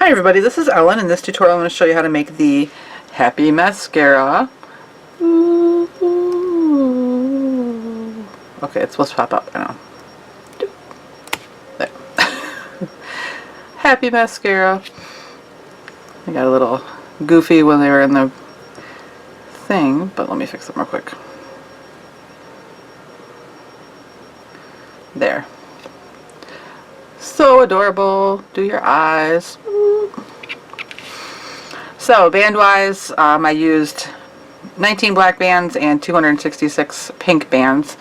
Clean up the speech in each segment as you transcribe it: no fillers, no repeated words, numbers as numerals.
Hi everybody, this is Ellen. In this tutorial I'm going to show you how to make the Happy Mascara. Ooh. Okay, it's supposed to pop up, I know. There. Happy Mascara. I got a little goofy when they were in the thing, but let me fix them real quick. There. So adorable. Do your eyes. So band-wise, I used 19 black bands and 266 pink bands,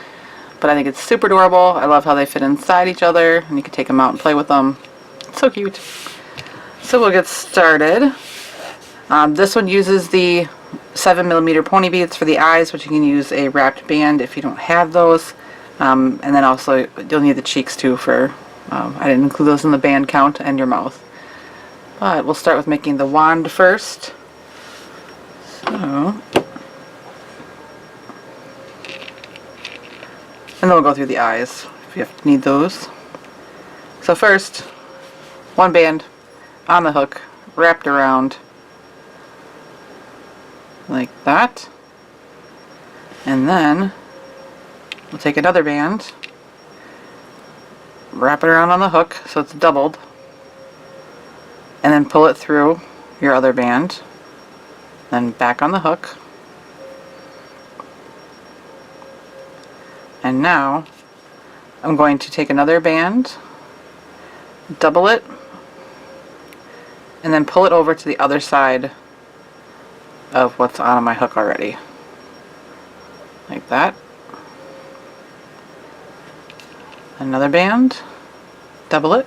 but I think it's super adorable. I love how they fit inside each other, and you can take them out and play with them. It's so cute. So we'll get started. This one uses the 7mm pony beads for the eyes, but you can use a wrapped band if you don't have those. And then also you'll need the cheeks too for, I didn't include those in the band count, and your mouth. But we'll start with making the wand first. So, and then we'll go through the eyes if you need those. So first, one band on the hook, wrapped around like that. And then we'll take another band, wrap it around on the hook so it's doubled, and then pull it through your other band, then back on the hook. And now I'm going to take another band, double it, and then pull it over to the other side of what's on my hook already. Like that. Another band, double it,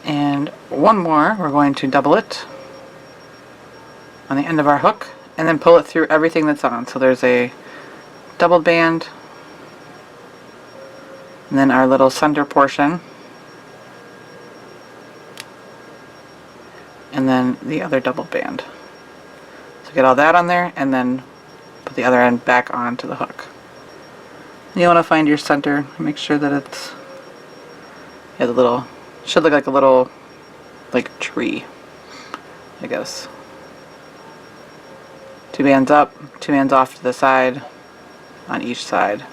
and one more, we're going to double it on the end of our hook and then pull it through everything that's on. So there's a doubled band, and then our little center portion, and then the other doubled band. So get all that on there and then put the other end back onto the hook. And you want to find your center, make sure that it's, yeah, the little, should look like a little, like tree, I guess. Two bands up, two bands off to the side, on each side.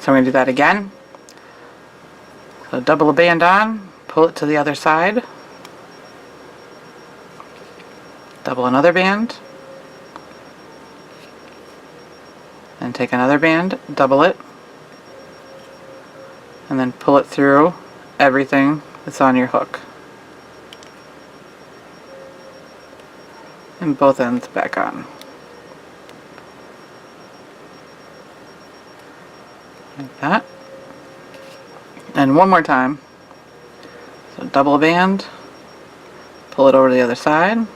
So I'm going to do that again. So double a band on, pull it to the other side, double another band, and take another band, double it, and then pull it through everything that's on your hook. And both ends back on. Like that. And one more time. So double a band, pull it over to the other side,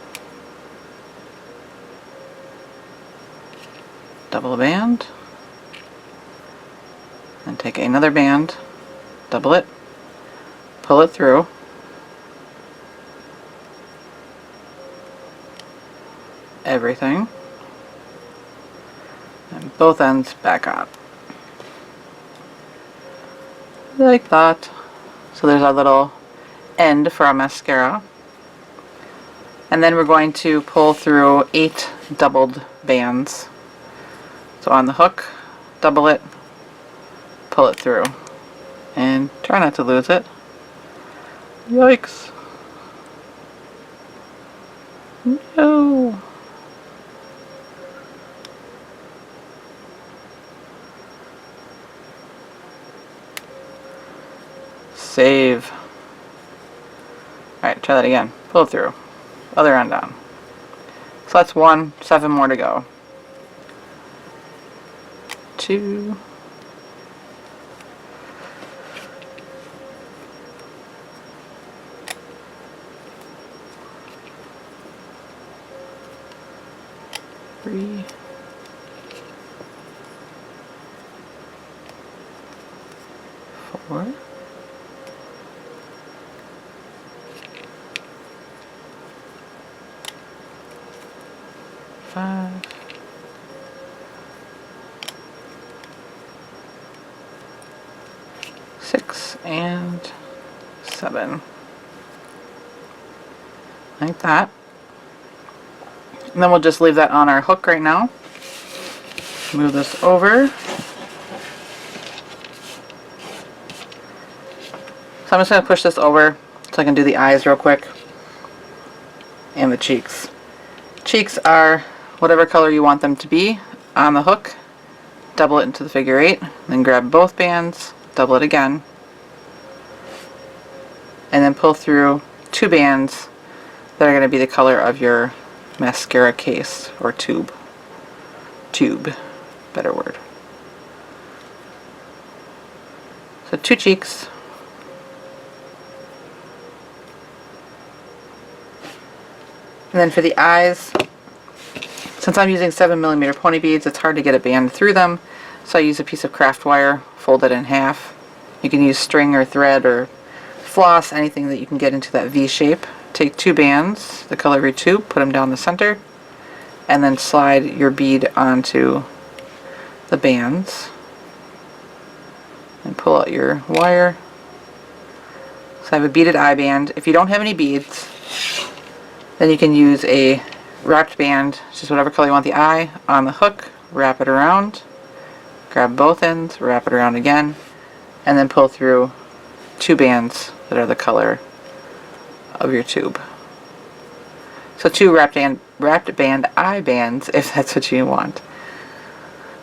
double a band, and take another band, double it, pull it through, everything, and both ends back on. Like that. So there's our little end for our mascara. And then we're going to pull through 8 doubled bands. So on the hook, double it, pull it through, and try not to lose it. Yikes. No. Save. Alright, try that again. Pull it through. Other end down. So that's 1, 7 more to go. 2. 3. 4. 5. 6. 6 and 7. Like that. And then we'll just leave that on our hook right now. Move this over. So I'm just going to push this over so I can do the eyes real quick. And the cheeks. Cheeks are whatever color you want them to be on the hook. Double it into the figure 8. Then grab both bands. Double it again. And then pull through 2 bands that are going to be the color of your mascara case or tube. Better word. So 2 cheeks. And then for the eyes, since I'm using 7mm pony beads, it's hard to get a band through them. So I use a piece of craft wire, fold it in half. You can use string or thread or floss, anything that you can get into that V shape. Take 2 bands, the color of your tube, put them down the center, and then slide your bead onto the bands. And pull out your wire. So I have a beaded eye band. If you don't have any beads, then you can use a wrapped band, just whatever color you want the eye, on the hook, wrap it around, grab both ends, wrap it around again, and then pull through 2 bands that are the color of your tube. So 2 wrapped band eye bands if that's what you want.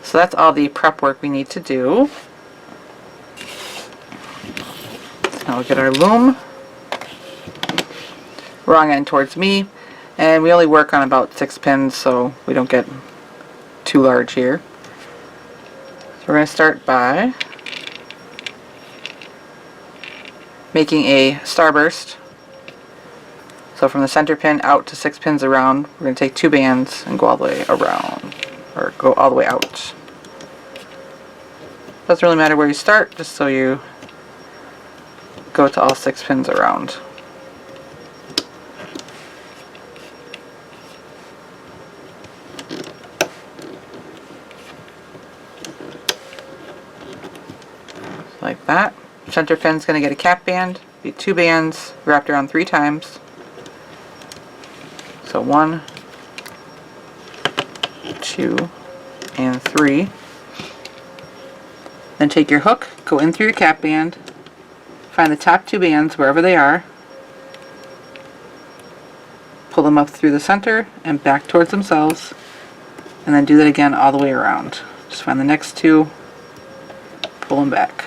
So that's all the prep work we need to do. So now we'll get our loom. Wrong end towards me. And we only work on about 6 pins so we don't get too large here. So we're going to start by making a starburst. So from the center pin out to 6 pins around, we're going to take 2 bands and go all the way around, or go all the way out. Doesn't really matter where you start, just so you go to all 6 pins around. Like that. Center pin's going to get a cap band, be 2 bands wrapped around 3 times. So 1, 2, and 3. Then take your hook, go in through your cap band, find the top 2 bands wherever they are, pull them up through the center and back towards themselves, and then do that again all the way around. Just find the next 2, pull them back.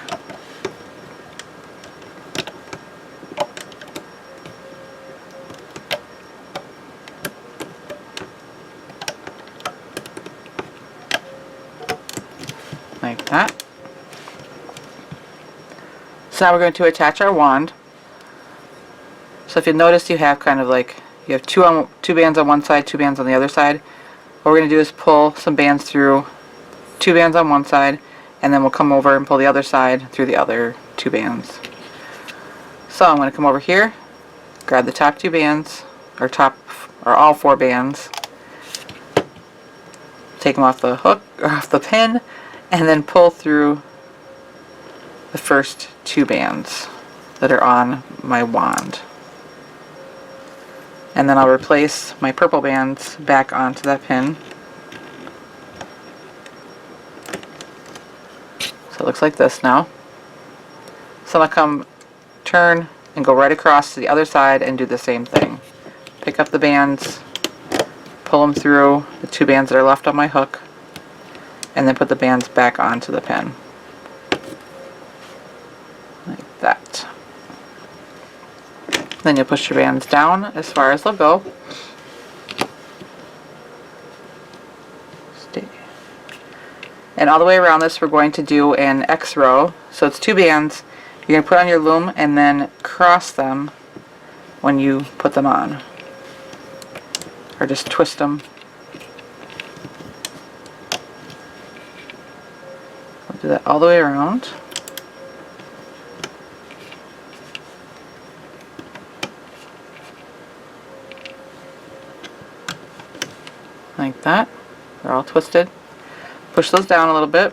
Like that. So now we're going to attach our wand. So if you notice, you have kind of like, you have two bands on one side, 2 bands on the other side. What we're going to do is pull some bands through 2 bands on one side, and then we'll come over and pull the other side through the other 2 bands. So I'm going to come over here, grab the top 2 bands, or all 4 bands, take them off the hook, or off the pin, and then pull through the first 2 bands that are on my wand. And then I'll replace my purple bands back onto that pin. So it looks like this now. So I'll come, turn, and go right across to the other side and do the same thing. Pick up the bands, pull them through the 2 bands that are left on my hook, and then put the bands back onto the pin. Like that. Then you'll push your bands down as far as they'll go. Stay. And all the way around this we're going to do an X row. So it's 2 bands. You're going to put on your loom and then cross them when you put them on. Or just twist them. I'll do that all the way around. Like that. They're all twisted. Push those down a little bit.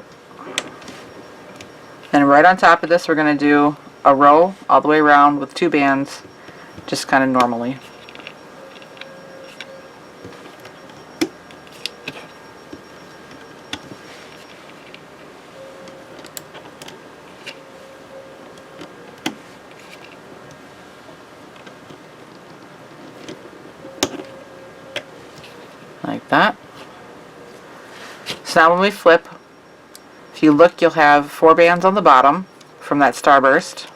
Then right on top of this, we're going to do a row all the way around with 2 bands, just kind of normally. Like that. So now when we flip, if you look, you'll have 4 bands on the bottom from that starburst.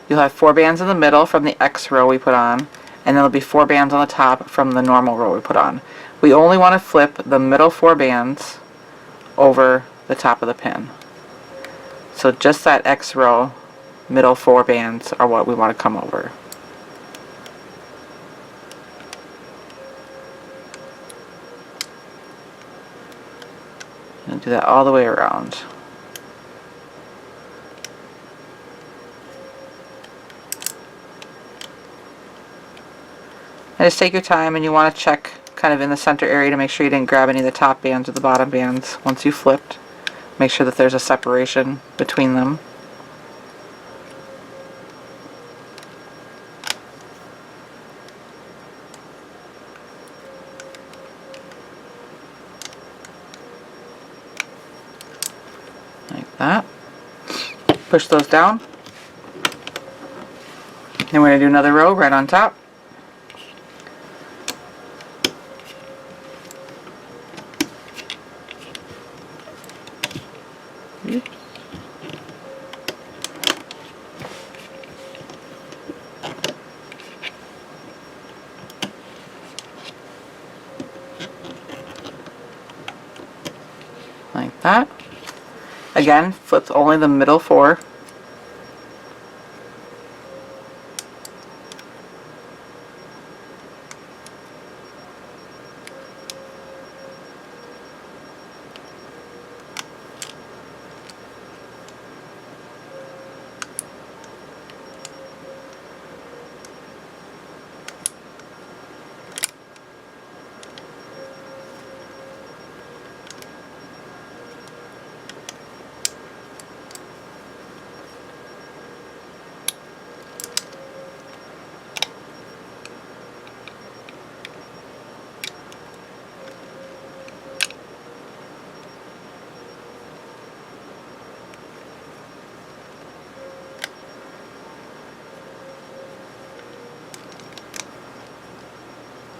You'll have 4 bands in the middle from the X row we put on, and then there'll be 4 bands on the top from the normal row we put on. We only want to flip the middle 4 bands over the top of the pin. So just that X row, middle 4 bands are what we want to come over. And do that all the way around. And just take your time, and you want to check kind of in the center area to make sure you didn't grab any of the top bands or the bottom bands once you flipped. Make sure that there's a separation between them. Like that. Push those down. Then we're going to do another row right on top. Like that. Again, flip only the middle 4.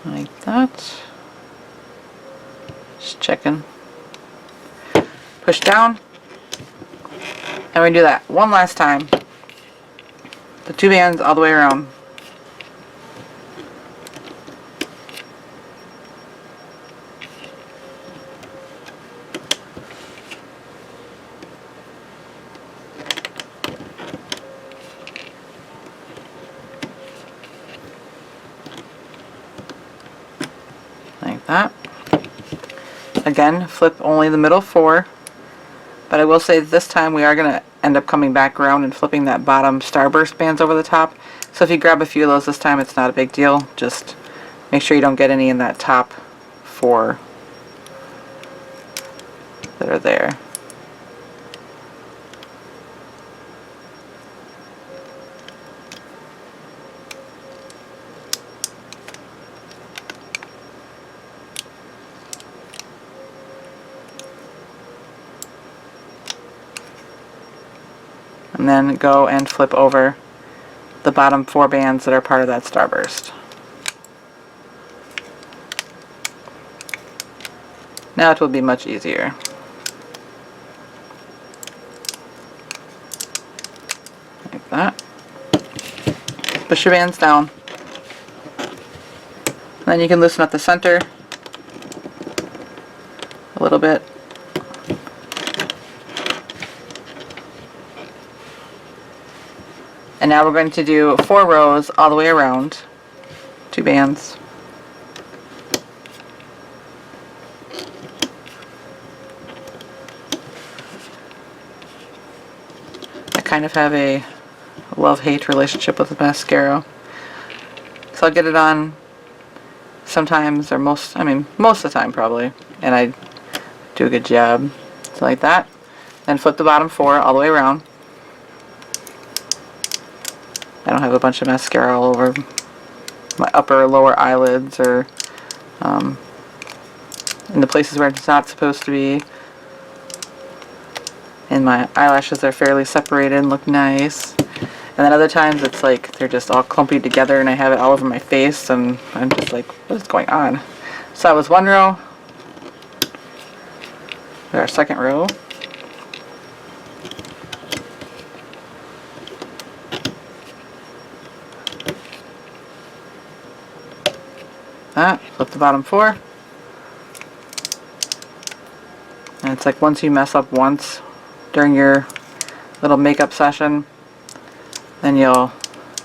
Like that. Just checking. Push down. And we do that one last time. The 2 bands all the way around. Like that. Again, flip only the middle 4, but I will say this time we are going to end up coming back around and flipping that bottom starburst bands over the top. So if you grab a few of those this time, it's not a big deal. Just make sure you don't get any in that top 4 that are there. And then go and flip over the bottom 4 bands that are part of that starburst. Now it will be much easier. Like that. Push your bands down. And then you can loosen up the center a little bit. And now we're going to do 4 rows all the way around, 2 bands. I kind of have a love-hate relationship with the mascara. So I'll get it on sometimes, or most of the time probably, and I do a good job. So like that. Then flip the bottom 4 all the way around. I don't have a bunch of mascara all over my upper or lower eyelids, or in the places where it's not supposed to be. And my eyelashes are fairly separated and look nice. And then other times it's like they're just all clumpy together and I have it all over my face and I'm just like, what is going on? So that was one row. Our second row. That, flip the bottom 4. And it's like once you mess up once during your little makeup session, then you'll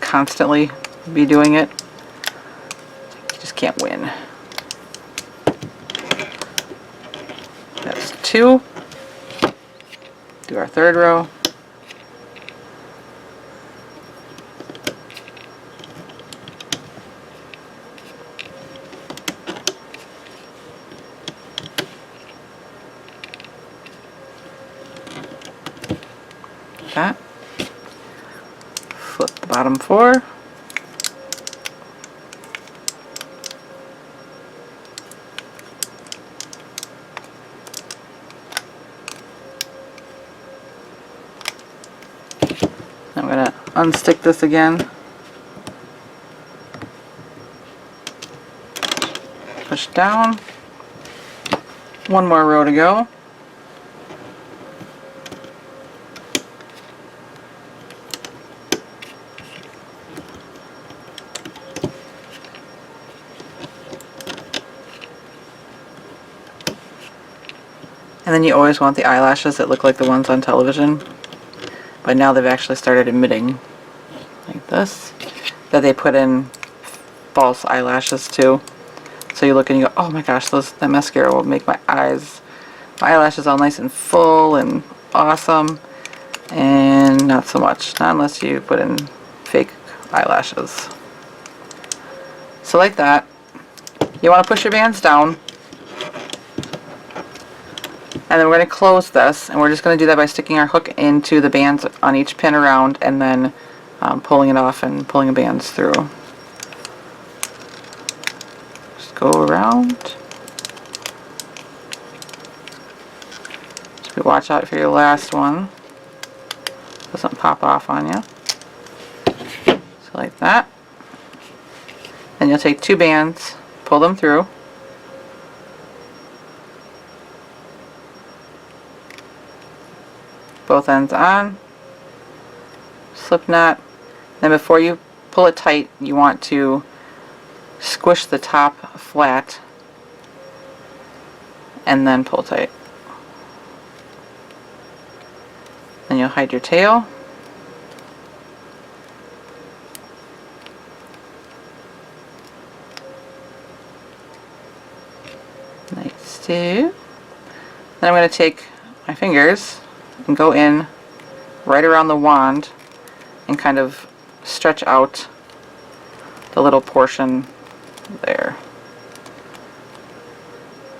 constantly be doing it. You just can't win. That's 2. Do our third row. That. Flip the bottom 4. I'm going to unstick this again. Push down. One more row to go. And then you always want the eyelashes that look like the ones on television. But now they've actually started emitting like this. That they put in false eyelashes too. So you look and you go, oh my gosh, that mascara will make my eyelashes all nice and full and awesome. And not so much. Not unless you put in fake eyelashes. So like that. You want to push your bands down. And then we're going to close this, and we're just going to do that by sticking our hook into the bands on each pin around, and then pulling it off and pulling the bands through. Just go around. Just watch out for your last one. Doesn't pop off on you. So like that. Then you'll take 2 bands, pull them through. Both ends on, slip knot. Then before you pull it tight, you want to squish the top flat and then pull tight. Then you'll hide your tail. Nice too. Then I'm going to take my fingers and go in right around the wand and kind of stretch out the little portion there.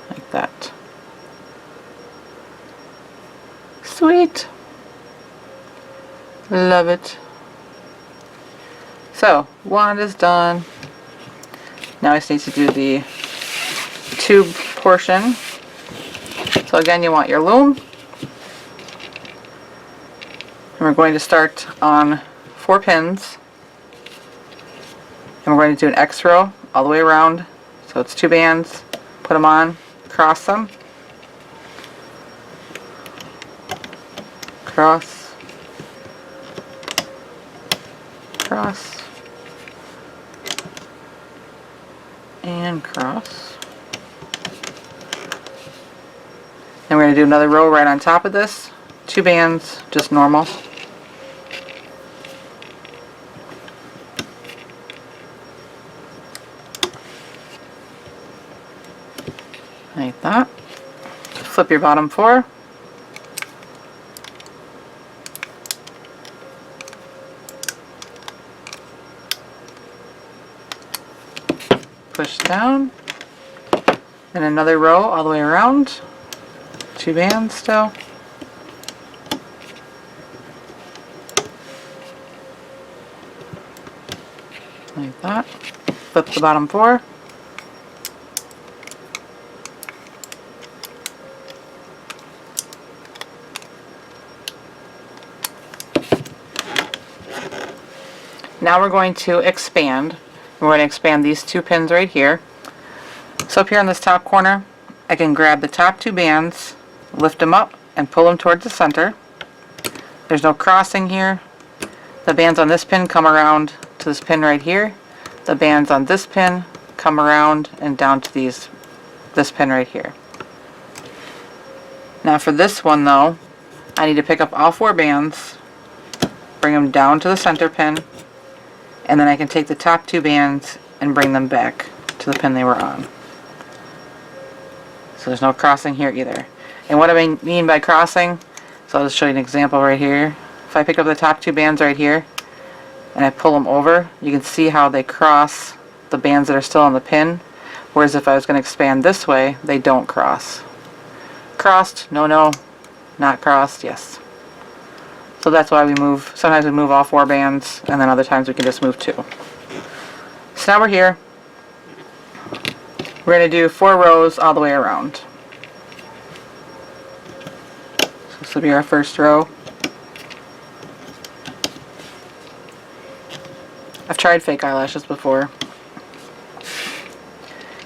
Like that. Sweet. Love it. So, wand is done. Now I just need to do the tube portion. So again, you want your loom. And we're going to start on 4 pins. And we're going to do an X row all the way around. So it's 2 bands. Put them on, cross them. Cross. Cross. And cross. And we're going to do another row right on top of this. 2 bands, just normal. Like that. Flip your bottom 4. Push down. And another row all the way around. 2 bands still. like that. Flip the bottom 4. Now we're going to expand. We're going to expand these 2 pins right here. So up here in this top corner, I can grab the top 2 bands, lift them up, and pull them towards the center. There's no crossing here. The bands on this pin come around to this pin right here. The bands on this pin come around and down to this pin right here. Now for this one though, I need to pick up all 4 bands, bring them down to the center pin, and then I can take the top 2 bands and bring them back to the pin they were on. So there's no crossing here either. And what I mean by crossing, so I'll just show you an example right here. If I pick up the top 2 bands right here and I pull them over, you can see how they cross the bands that are still on the pin, whereas if I was going to expand this way, they don't cross. Crossed? No, no. Not crossed? Yes. So that's why we move, sometimes we move all 4 bands, and then other times we can just move 2. So now we're here. We're going to do 4 rows all the way around. So this will be our first row. I've tried fake eyelashes before.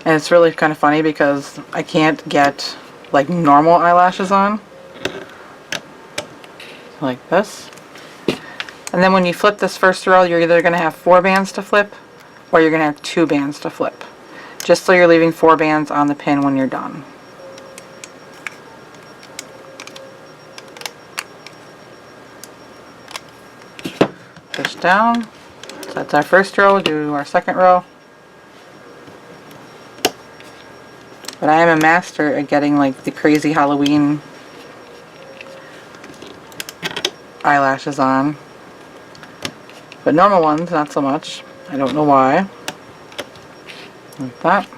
And it's really kind of funny because I can't get like normal eyelashes on. Like this. And then when you flip this first row, you're either going to have 4 bands to flip or you're going to have 2 bands to flip. Just so you're leaving 4 bands on the pin when you're done. Push down. So that's our first row. We'll do our second row. But I am a master at getting like the crazy Halloween eyelashes on, but normal ones not so much. I don't know why. Like that.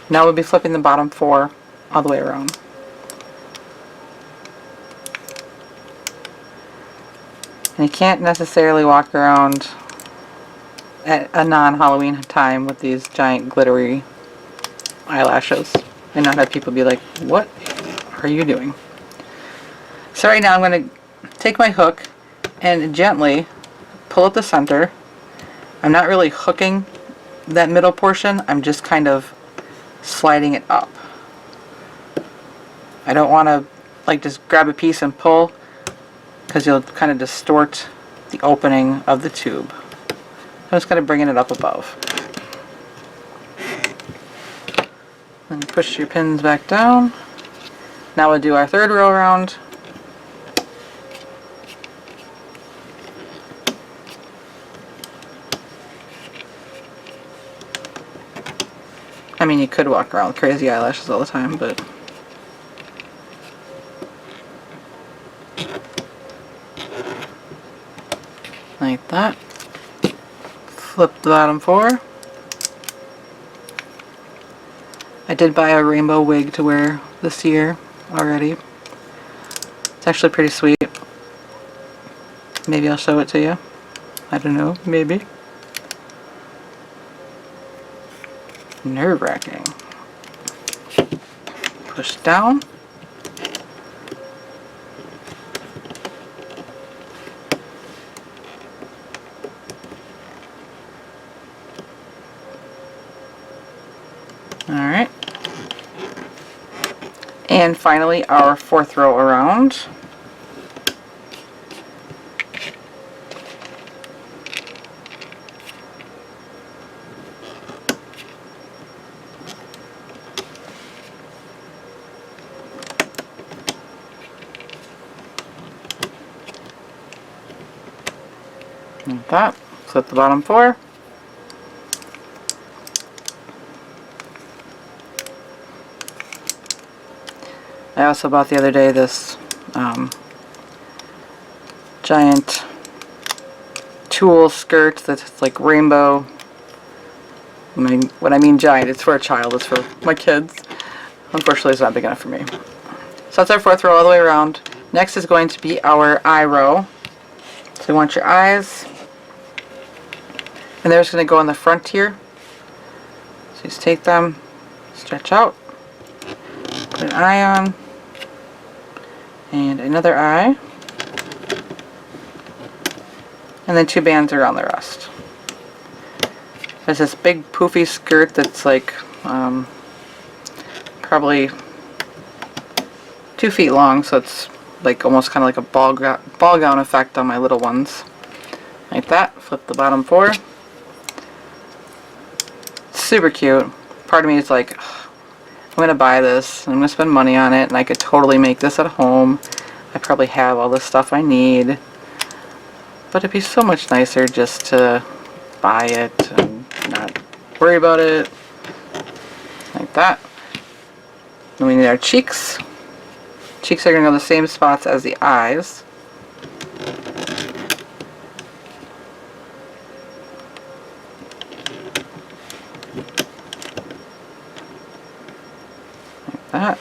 Now we'll be flipping the bottom 4 all the way around. And you can't necessarily walk around at a non-Halloween time with these giant glittery eyelashes and not have people be like, what are you doing? So right now I'm going to take my hook and gently pull at the center. I'm not really hooking that middle portion, I'm just kind of sliding it up. I don't want to like just grab a piece and pull because you'll kind of distort the opening of the tube. I'm just kind of bringing it up above. Then push your pins back down. Now we'll do our third row around. I mean, you could walk around with crazy eyelashes all the time, but like that. Flip the bottom 4. I did buy a rainbow wig to wear this year already. It's actually pretty sweet. Maybe I'll show it to you. I don't know, maybe. Nerve-wracking. Push down. Alright. And finally our fourth row around. Like that. Flip the bottom 4. I also bought the other day this giant tulle skirt that's like rainbow. When I mean giant, it's for a child, it's for my kids. Unfortunately, it's not big enough for me. So that's our fourth row all the way around. Next is going to be our eye row. So you want your eyes. And they're just going to go in the front here. So just take them, stretch out, put an eye on, and another eye, and then 2 bands around the rest. There's this big poofy skirt that's like probably 2 feet long, so it's like almost kind of like a ball gown effect on my little ones. Like that. Flip the bottom 4. Super cute. Part of me is like, I'm going to buy this, I'm going to spend money on it, and I could totally make this at home. I probably have all the stuff I need. But it'd be so much nicer just to buy it and not worry about it. Like that. Then we need our cheeks. Cheeks are going to go the same spots as the eyes. Like that.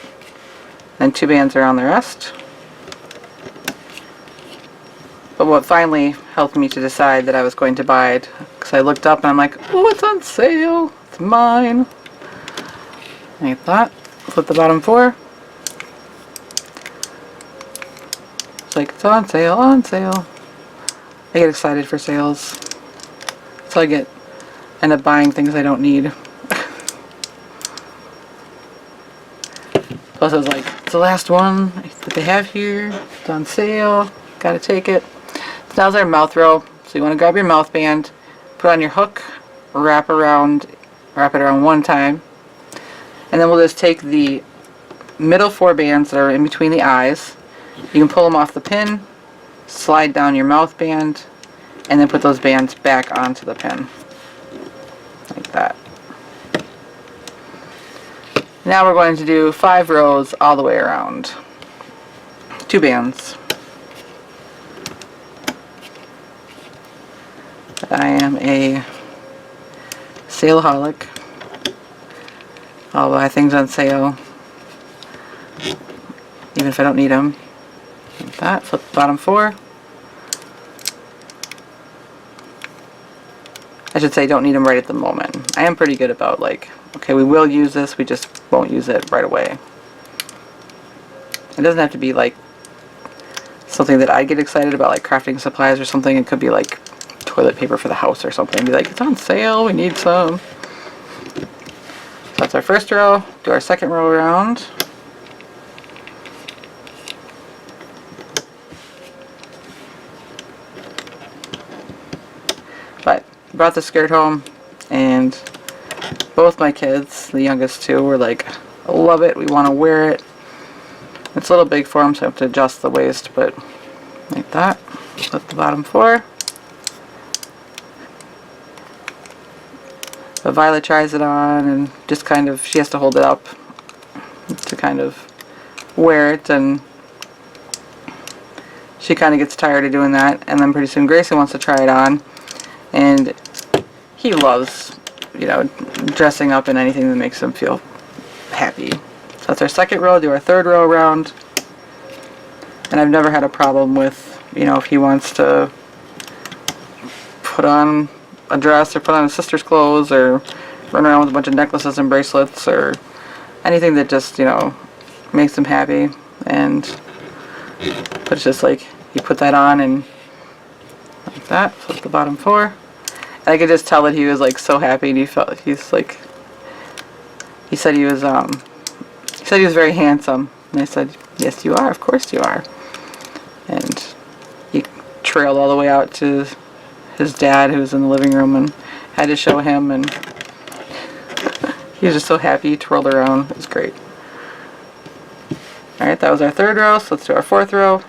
Then 2 bands around the rest. But what finally helped me to decide that I was going to buy it, because I looked up and I'm like, oh, it's on sale. It's mine. Like that. Flip the bottom 4. It's like, it's on sale, on sale. I get excited for sales. So I end up buying things I don't need. Plus I was like, it's the last one that they have here. It's on sale. Gotta take it. So now's our mouth row. So you want to grab your mouth band, put on your hook, wrap it around 1 time. And then we'll just take the middle 4 bands that are in between the eyes. You can pull them off the pin, slide down your mouth band, and then put those bands back onto the pin. Like that. Now we're going to do 5 rows all the way around. 2 bands. I am a saleaholic. I'll buy things on sale, even if I don't need them. Like that. Flip the bottom 4. I should say don't need them right at the moment. I am pretty good about like, okay, we will use this, we just won't use it right away. It doesn't have to be like something that I get excited about, like crafting supplies or something. It could be like toilet paper for the house or something. Be like, it's on sale, we need some. So that's our first row. Do our second row around. But I brought the skirt home, and both my kids, the youngest 2, were like, I love it, we want to wear it. It's a little big for them, so I have to adjust the waist, but like that. Flip the bottom 4. But Violet tries it on, and just kind of, she has to hold it up to kind of wear it, and she kind of gets tired of doing that. And then pretty soon Grayson wants to try it on, and he loves, you know, dressing up in anything that makes him feel happy. So that's our second row. Do our third row around, and I've never had a problem with, you know, if he wants to put on a dress or put on his sister's clothes or run around with a bunch of necklaces and bracelets or anything that just, you know, makes him happy. And but it's just like you put that on and like that. Flip the bottom 4. And I could just tell that he was like so happy, and he's like, he said he was very handsome. And I said, yes you are, of course you are. And he trailed all the way out to his dad, who was in the living room, and had to show him, and he was just so happy. He twirled around. It was great. Alright, that was our third row, so let's do our fourth row.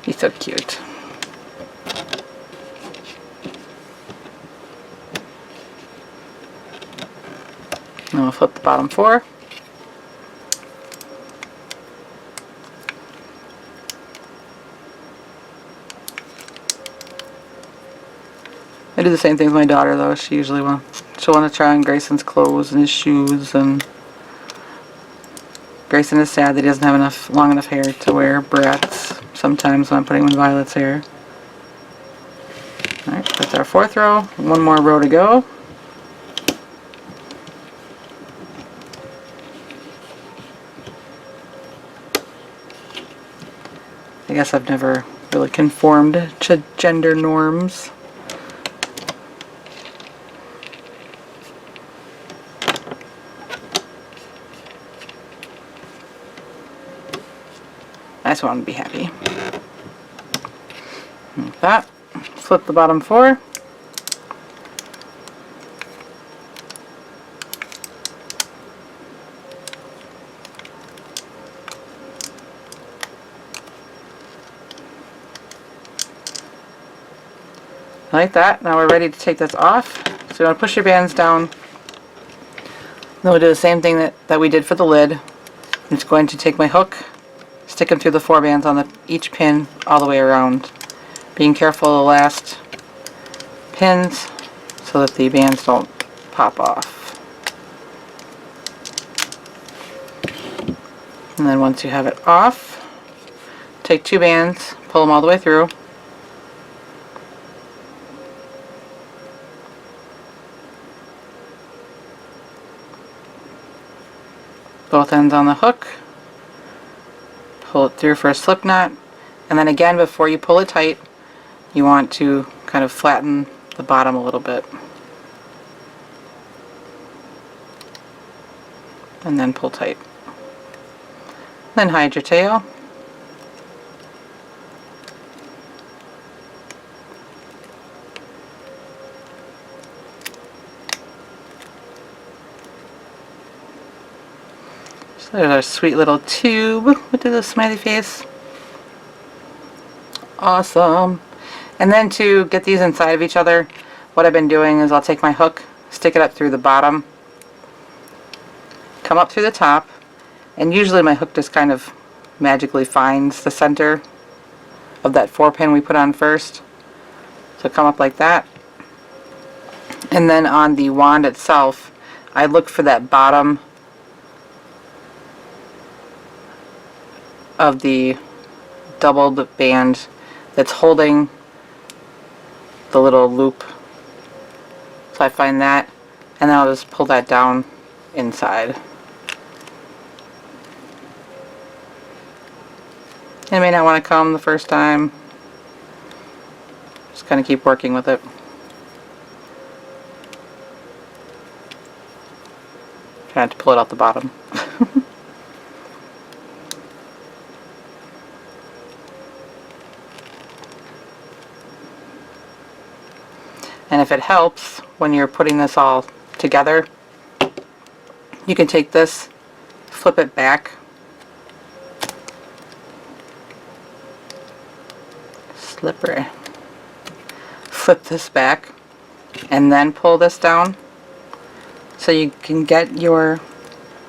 He's so cute. And we'll flip the bottom 4. I do the same thing with my daughter, though. She'll want to try on Grayson's clothes and his shoes, and Grayson is sad that he doesn't have long enough hair to wear barrettes, so sometimes when I'm putting them in Violet's hair. Alright, that's our 4th row. One more row to go. I guess I've never really conformed to gender norms. I just want to be happy. Like that. Flip the bottom 4. Like that. Now we're ready to take this off. So you want to push your bands down. Then we'll do the same thing that we did for the lid. I'm just going to take my hook, stick them through the 4 bands on each pin all the way around. Being careful of the last pins so that the bands don't pop off. And then once you have it off, take 2 bands, pull them all the way through. Both ends on the hook. Pull it through for a slip knot. And then again, before you pull it tight, you want to kind of flatten the bottom a little bit. And then pull tight. Then hide your tail. So there's our sweet little tube with the smiley face. Awesome. And then to get these inside of each other, what I've been doing is I'll take my hook, stick it up through the bottom, come up through the top, and usually my hook just kind of magically finds the center of that 4 pin we put on first. So come up like that. And then on the wand itself, I look for that bottom of the doubled band that's holding the little loop. So I find that, and then I'll just pull that down inside. I may not want to comb the first time. Just kind of keep working with it. Try not to pull it out the bottom. And if it helps, when you're putting this all together, you can take this, flip it back, slippery, flip this back, and then pull this down so you can get your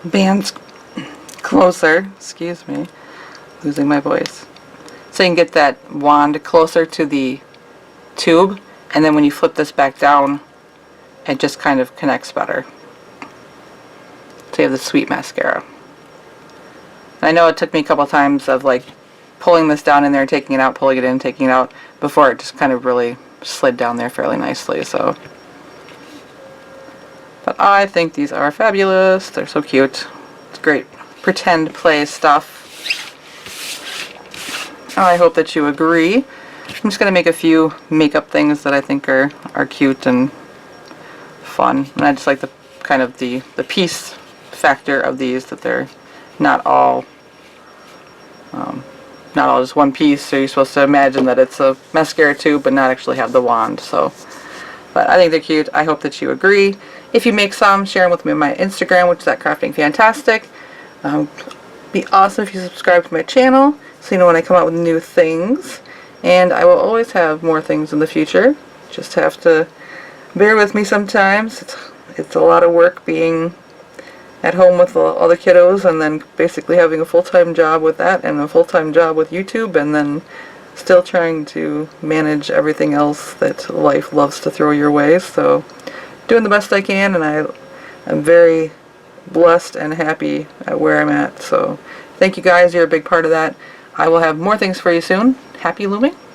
bands closer. Excuse me, losing my voice. So you can get that wand closer to the tube. And then when you flip this back down, it just kind of connects better. So you have the sweet mascara. And I know it took me a couple times of like pulling this down in there, taking it out, pulling it in, taking it out, before it just kind of really slid down there fairly nicely. So, but I think these are fabulous. They're so cute. It's great pretend play stuff. I hope that you agree. I'm just going to make a few makeup things that I think are cute and fun. And I just like the kind of the piece factor of these, that they're not all just one piece. So you're supposed to imagine that it's a mascara tube but not actually have the wand. So, but I think they're cute. I hope that you agree. If you make some, share them with me on my Instagram, which is at Crafting Fantastic. Be awesome if you subscribe to my channel so you know when I come out with new things. And I will always have more things in the future. Just have to bear with me sometimes. It's a lot of work being at home with all the kiddos, and then basically having a full-time job with that, and a full-time job with YouTube, and then still trying to manage everything else that life loves to throw your way. So doing the best I can, and I'm very blessed and happy at where I'm at. So thank you guys. You're a big part of that. I will have more things for you soon. Happy looming!